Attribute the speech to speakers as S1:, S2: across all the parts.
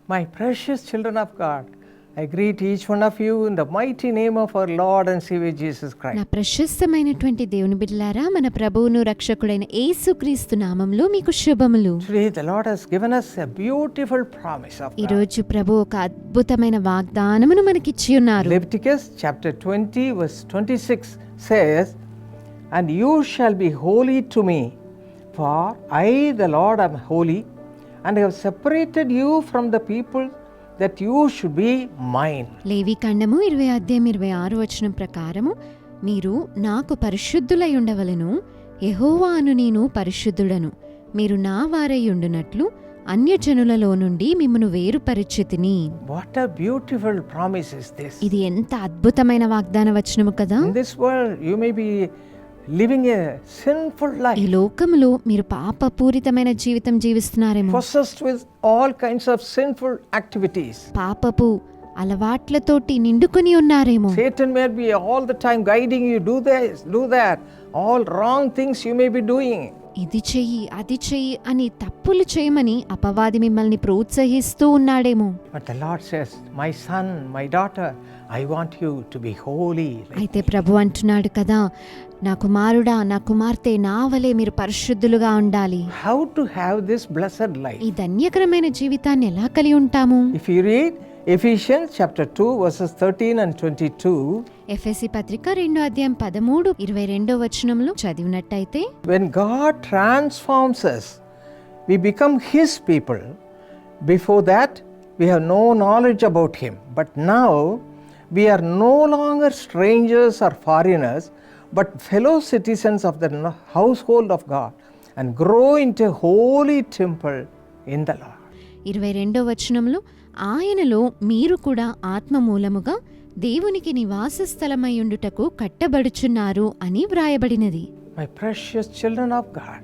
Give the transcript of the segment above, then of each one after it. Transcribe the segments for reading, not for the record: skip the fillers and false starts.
S1: My precious children of God, I greet each one of you in the mighty name of our Lord and Savior Jesus Christ.
S2: నా ప్రశస్తమైనటువంటి దేవుని బిడ్డలారా, మన ప్రభువును రక్షకుడైన యేసుక్రీస్తు నామములో మీకు శుభములు.
S1: Today the Lord has given us a beautiful promise of
S2: ఈ
S1: God.
S2: రోజు ప్రభు ఒక అద్భుతమైన వాగ్దానమును మనకిచ్చి ఉన్నారు.
S1: Leviticus chapter 20 verse 26 says, "And you shall be holy to me, for I the Lord am holy, and I have separated you from the people that you should be mine."
S2: లేవి కాండము 20:26 వచనం ప్రకారము, మీరు నాకు పరిశుద్ధులై ఉండవలెను, యెహోవా అను నేను పరిశుద్ధుడను, మీరు నా వారై ఉండునట్లు అన్యజనులలో నుండి మిమ్మును వేరుపరిచితిని.
S1: What a beautiful promise is this.
S2: ఇది ఎంత అద్భుతమైన వాగ్దాన వచనము కదా.
S1: In this world you may be living a sinful
S2: ఈ
S1: life,
S2: లోకములో మీరు పాపపూరితమైన జీవితం జీవిస్తున్నారేమో,
S1: possessed with all kinds of sinful activities.
S2: పాపపు అలవాట్లతోటి నిండుకొని ఉన్నారేమో.
S1: Satan may be all the time guiding you, do this, do that, all wrong things you may be doing.
S2: ఇది చెయ్యి అది చెయ్యి అని తప్పులు చేయమని అపవాది మిమ్మల్ని ప్రోత్సహిస్తూ ఉన్నాడేమో.
S1: But the Lord says, "My son, my daughter, I want you to be holy."
S2: అయితే ప్రభు అంటున్నాడు కదా, నా కుమారుడా నా కుమార్తె నా వలె మీరు పరిశుద్ధులుగా ఉండాలి.
S1: How to have this blessed life?
S2: ఈ ధన్యకరమైన జీవితాన్ని ఎలా కలిగి ఉంటాము?
S1: If you read Ephesians chapter 2 verses 13 and 22,
S2: ఎఫెసీ పత్రిక 2:13-22 వచనంలో చదివినట్టయితే,
S1: when God transforms us, we become His people. Before that, we have no knowledge about Him. But now, we are no longer strangers or foreigners, but fellow citizens of the household of God, and grow into a holy temple in the Lord.
S2: 22 వచనంలో, ఆయనలో మీరు కూడా ఆత్మ మూలముగా దేవునికి నివాస స్థలమయ్యుండుటకు కట్టబడుచున్నారు అని వ్రాయబడినది.
S1: My precious children of God,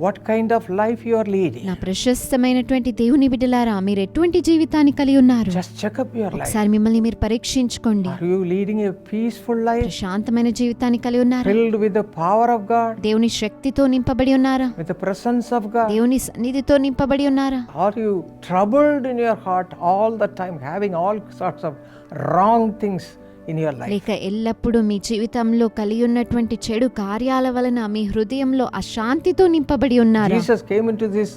S1: what kind of life you are leading?
S2: నా ప్రశస్తమైనటువంటి దేవుని బిడ్డలారా, మీరు ఎటువంటి జీవితాన్ని కలిగి ఉన్నారు?
S1: Just check up your life.
S2: ఒకసారి మిమ్మల్ని మీరు పరీక్షించుకోండి.
S1: Are you leading a peaceful life,
S2: ప్రశాంతమైన జీవితాన్ని కలిగి ఉన్నారా?
S1: filled with the power of God,
S2: దేవుని శక్తితో నింపబడి ఉన్నారా?
S1: with the presence of God?
S2: దేవుని సన్నిధితో నింపబడి ఉన్నారా?
S1: Are you troubled in your heart all the time, having all sorts of wrong things in your life?
S2: లేక ఎల్లప్పుడూ మీ జీవితంలో కలిగి ఉన్నటువంటి చెడు కార్యాల వలన మీ హృదయంలో అశాంతితో నింపబడి ఉన్నారా?
S1: Jesus came into this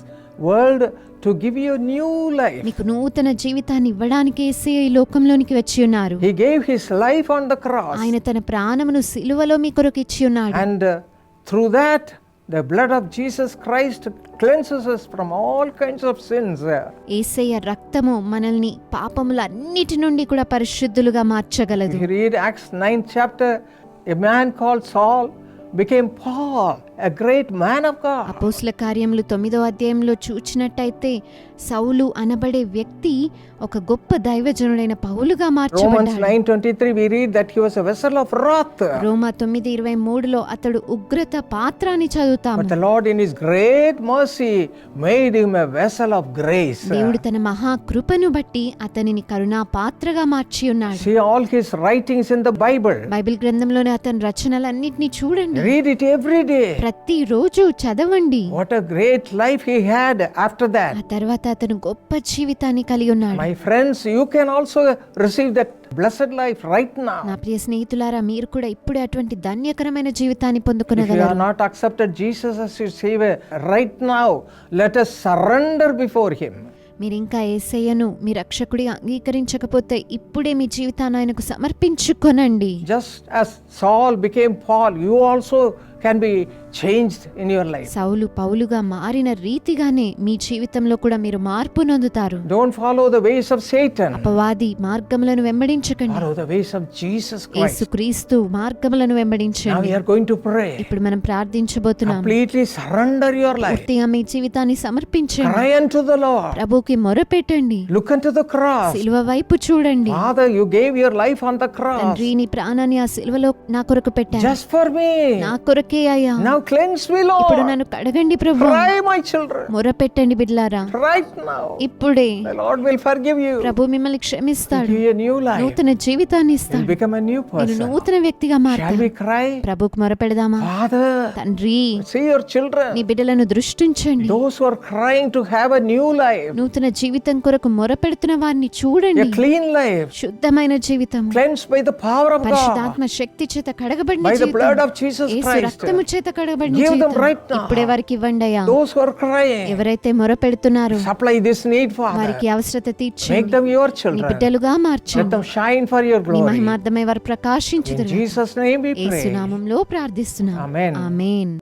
S1: world to give you a new life.
S2: మీకు నూతన జీవితాన్ని ఇవ్వడానికి యేసయ్య ఈ లోకంలోనికి వచ్చి ఉన్నారు.
S1: He gave his life on the cross,
S2: ఆయన తన ప్రాణమును సిలువలో మీ కొరకు ఇచ్చి ఉన్నాడు.
S1: and through that the blood of Jesus Christ cleanses us from all kinds of sins.
S2: యేసయ్య రక్తము మనల్ని పాపములన్నిటి నుండి కూడా పరిశుద్ధులుగా మార్చగలదు.
S1: If you read Acts 9th chapter, a man called Saul became Paul, a great man of God.
S2: అపోస్తల కార్యములు 9వ అధ్యాయంలో చూచినట్టయితే, సౌలు అనబడే వ్యక్తి ఒక గొప్ప దైవజనుడైన పౌలుగా
S1: Romans
S2: మార్చబడ్డాడు.
S1: 9:23 we read that he was a vessel of wrath.
S2: రోమా 9:23లో అతడు ఉగ్రత పాత్ర అని చదువుతాము.
S1: But the Lord in his great mercy made him a vessel of grace.
S2: దేవుడు తన మహా కృపను బట్టి అతనిని కరుణా పాత్రగా మార్చి ఉన్నాడు.
S1: See all his writings in the Bible.
S2: Bible గ్రంథంలోని అతని రచనలన్నిటినీ చూడండి,
S1: Read it every day.
S2: ప్రతిరోజు చదవండి.
S1: What a great life he had after
S2: ఆ
S1: that.
S2: తర్వాత అతను గొప్ప జీవితాన్ని కలిగి ఉన్నాడు.
S1: My friends, you can also receive that blessed life right now.
S2: నా ప్రియ స్నేహితులారా, మీరు కూడా ఇప్పుడే అటువంటి ధన్యకరమైన జీవితాన్ని
S1: If you
S2: పొందుకొనగలరు.
S1: have not accepted Jesus as your Savior right now, let us surrender before Him.
S2: మీరు ఇంకా యేసయ్యను మీ రక్షకుడిగా అంగీకరించకపోతే ఇప్పుడే మీ జీవితాన్ని ఆయనకు సమర్పించుకొనండి.
S1: Just as Saul became Paul, you also can be changed in your life.
S2: సౌలు పౌలుగా మారిన రీతిగానే మీ జీవితంలో కూడా మీరు మార్పు నొందుతారు.
S1: Don't follow the ways of Satan.
S2: అపవాది మార్గములను వెంబడించకండి,
S1: Follow the ways of Jesus Christ.
S2: యేసుక్రీస్తు మార్గములను
S1: Now
S2: వెంబడించండి.
S1: we are going to pray.
S2: ఇప్పుడు మనం ప్రార్థించబోతున్నాం.
S1: Completely surrender your life.
S2: పూర్తిగా మీ జీవితాన్ని సమర్పించండి.
S1: Cry unto the Lord.
S2: ప్రభువుకి మొరపెట్టండి.
S1: Look unto the cross.
S2: సిలువ వైపు చూడండి.
S1: Father, you gave your life on the cross.
S2: తండ్రి, నీ ప్రాణాన్ని ఆ సిలువలో నా కొరకు పెట్టారు.
S1: Just for me.
S2: నా కొరకే అయ్యా.
S1: Now cleanse me,
S2: ఇప్పుడు
S1: Lord.
S2: నన్ను కడగండి ప్రభు.
S1: Cry, my children.
S2: మొరపెట్టండి బిడ్లారా,
S1: Right now.
S2: ఇప్పుడే.
S1: The Lord will forgive you.
S2: ప్రభు మిమ్మల్ని క్షమిస్తాడు,
S1: Give you a new life.
S2: నూతన జీవితాన్ని
S1: You'll
S2: ఇస్తాడు,
S1: become a new
S2: నేను
S1: person.
S2: నూతన వ్యక్తిగా
S1: Shall
S2: మారుతాను.
S1: we cry?
S2: ప్రభుకు మొరపెడదామా?
S1: Father,
S2: తండ్రి,
S1: see your children.
S2: నీ బిడ్డలను దృష్టించండి.
S1: Those who are crying to have a new life,
S2: నూతన జీవితం కొరకు మొరపెడుతున్న వారిని చూడండి.
S1: a clean life,
S2: శుద్ధమైన జీవితం,
S1: cleansed by the power of God,
S2: పరిశుద్ధాత్మ శక్తి చేత కడగబడిన
S1: by the blood
S2: జీవితం,
S1: of Jesus
S2: యేసు
S1: Christ.
S2: రక్తము చేత కడగబడిన
S1: Give them
S2: జీవితం
S1: right now.
S2: ఇప్పుడే వారికి ఇవ్వండి అయ్యా.
S1: Those who are crying,
S2: ఎవరైతే మొరపెడుతున్నారో
S1: supply this need, Father.
S2: వారికి అవసరత
S1: Make
S2: తీర్చండి.
S1: them your
S2: నీ
S1: children.
S2: బిడ్డలుగా
S1: Let
S2: మార్చండి.
S1: them shine for your
S2: నీ
S1: glory.
S2: మహిమార్థమై వారు
S1: In
S2: ప్రకాశించుదురు.
S1: Jesus' name we
S2: Yesu
S1: pray.
S2: నామములో ప్రార్థిస్తున్నాం.
S1: Amen.
S2: ఆమేన్.